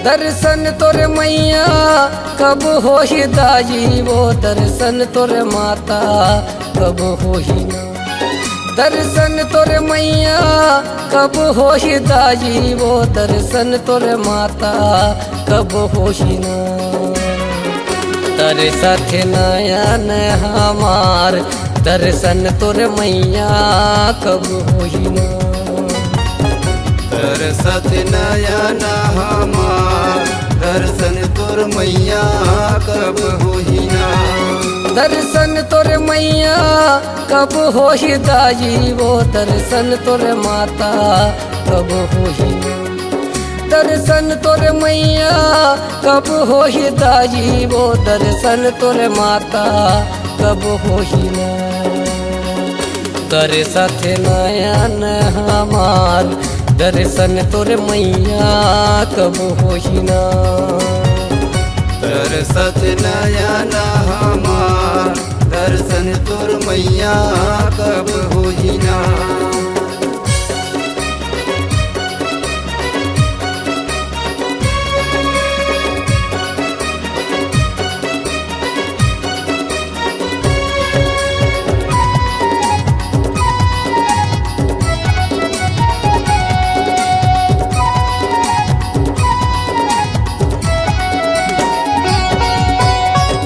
दर्शन तोरे मैया कब हो ही दाई वो दर्शन तोरे माता कब हो ही ना। दर्शन तोरे मैया कब हो ही दाई वो दर्शन तोरे माता कब हो ही ना। तेरे साथ नयन हमार दर्शन तोरे मैया कब हो ही ना। तेरे साथ नयन हमार दर्शन तोर मैया कब होही ना। दर्शन तोरे मैया कब हो ही दाई वो दर्शन तोरे माता कब हो ही ना। दर्शन तोरे मैया कब हो ही दाई वो दर्शन तोरे माता कब हो ही ना। तेरे साथ नयन हमार दर्शन तोरे मैया कब हो ही ना। तेरे साथ नयन हमार दर्शन तोर मैया कब होही ना।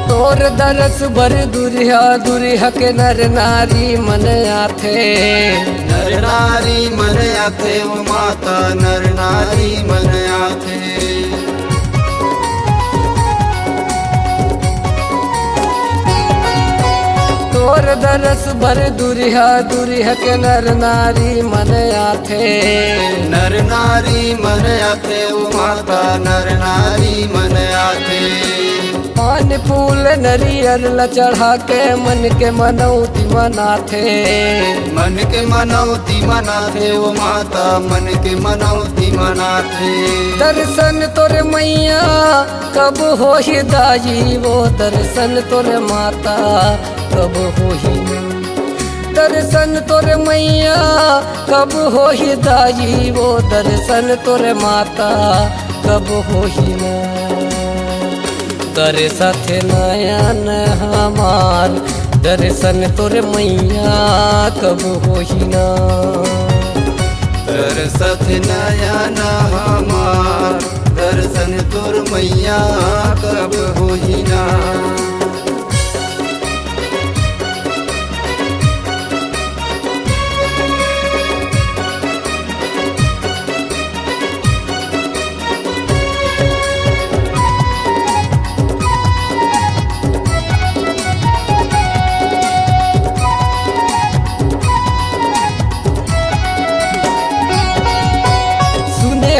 तोर दरस भर दुरिया दुरिया के नर नारी मन आथे। नर नारी मन आथे ओ माता नर नारी मन आथे। तोर दरस भर दुरिया दुरिया के नर नारी मन आथे। नर नारी मन आथे ओ माता नर नारी मन आथे। पान फूल नरियर ल चढ़ा के मन के मनौती मनाथे। मन के मनौती मनाथे ओ माता मन के मनौती मनाथे। दर्शन तोरे मैया कब हो ही दाई वो दर्शन तोरे माता कब हो ही ना। दर्शन तोरे मैया कब हो ही दाई वो दर्शन तोरे माता कब हो ही ना। तेरे साथ नयन हमार दर्शन तोरे मैया कब हो ही ना। तेरे साथ नयन हमार दर्शन तोर मैया कब होही ना।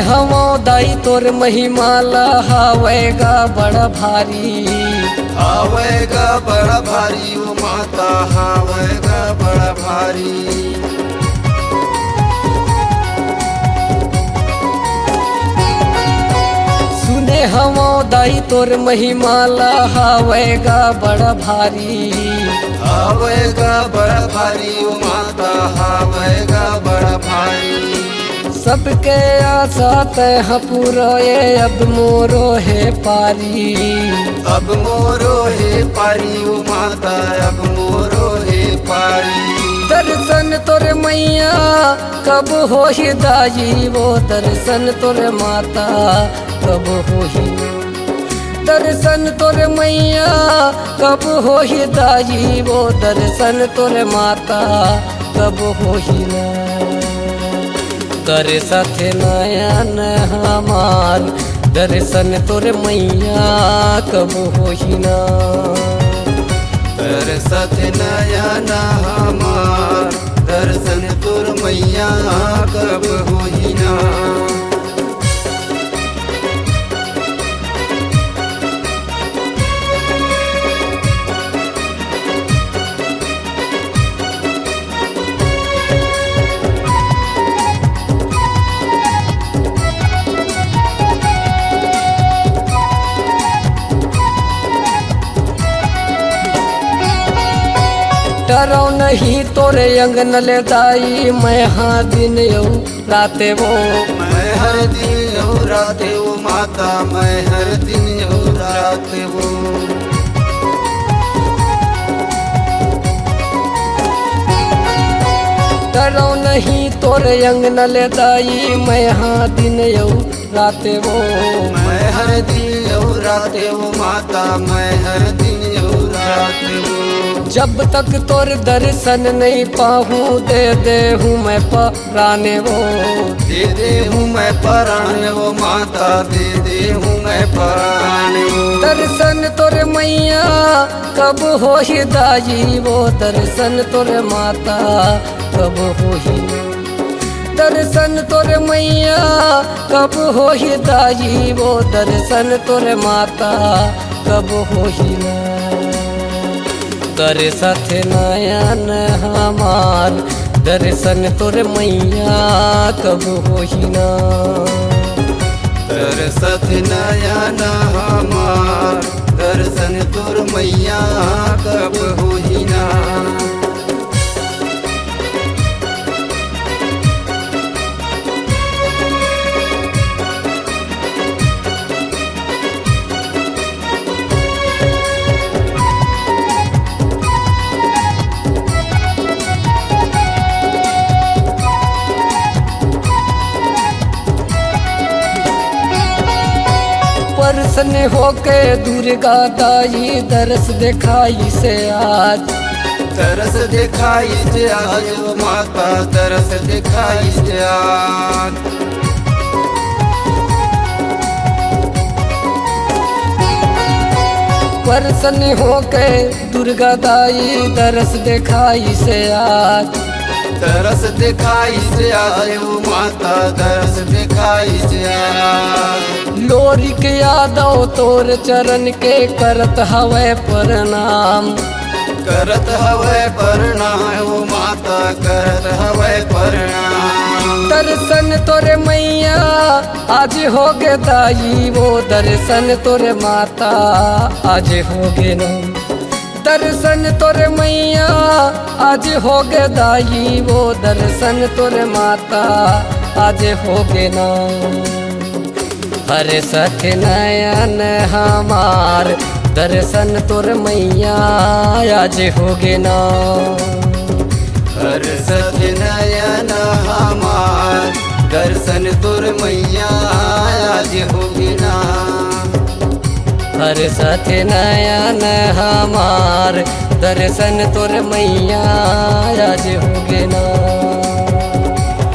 हमो दाई तोर महिमाला हावेगा बड़ा भारी। हावेगा बड़ा भारी ओ माता हावेगा बड़ा भारी। सुने हमो दाई तोर महिमाला हावेगा बड़ा भारी। हावेगा बड़ा भारी ओ माता हावेगा बड़ा भारी। सबके आशा तह पूरो ये अब मोरो है पारी। अब मोरो है पारी ओ माता अब मोरो है पारी। दर्शन तोरे मैया कब हो ही दाई वो दर्शन तोरे माता कब हो ही ना। दर्शन तोरे मैया कब हो ही दाई वो दर्शन तोरे माता कब हो ही ना। तेरे साथ नयन हमार दर्शन तोरे मैया कब हो ही ना। तेरे साथ नयन हमार दर्शन तोर मैया कब होही ना। डरो नहीं तोरे अंगन ले दाई मैं हाँ दिन यऊ राते वो। मैं हर दिन रात वो माता मैं हर दिन रात वो। डरो नहीं तोरे अंग न ले दाई मैं हाँ दिन यौ रात वो। मैं हर दिन रात वो माता मैं हर दिन रात वो। जब तक तोर दर्शन नहीं पाहूँ दे हूँ मैं पराने वो। दे हूँ मैं पराने वो माता दे हूँ मैं पराने वो। दर्शन तोरे मैया कब हो ही दाई वो। दर्शन तोरे माता कब हो ही। दर्शन तोरे मैया कब हो ही दाई वो। दर्शन तोरे माता कब हो ही ना। करे साथ नयन हमार दर्शन तोरे मैया कब हो ही ना। दरसत नयन हमार दर्शन तोर मैया कब होई ना। परसन होके दुर्गा दाई दरस दिखाई से आज। तरस दिखाई से आज वो माता तरस दिखाई से आज। परसन होके दुर्गा दाई दरस दिखाई से आज। तरस दिखाई से आए वो माता तरस दिखाई से आज। लोरिक यादव तोर चरण के करत हवे प्रणाम। करत हवे प्रणाम वो माता करत हवे प्रणाम। दर्शन तोरे मैया आज हो गे दाई वो। दर्शन तोरे माता आज हो गे ना। दर्शन तोरे मैया आज हो गे दाई वो। दर्शन तोरे माता आज हो गे ना। हरे सठ नयन हमार दर्शन तोर मैया आज हो गे ना। हर सत नयन हमार दर्शन तोर मैया आज होगी ना। हर सठ नयन हमार दर्शन तोर मैया आज हो गे ना।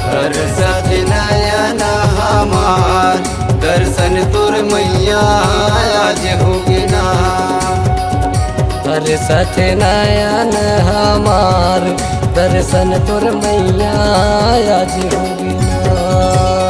हर सत नयन हमार दर्शन तोर मैया आज होगी ना। हर सठ नयन हमार दर्शन तोर मैया आज हो गे ना।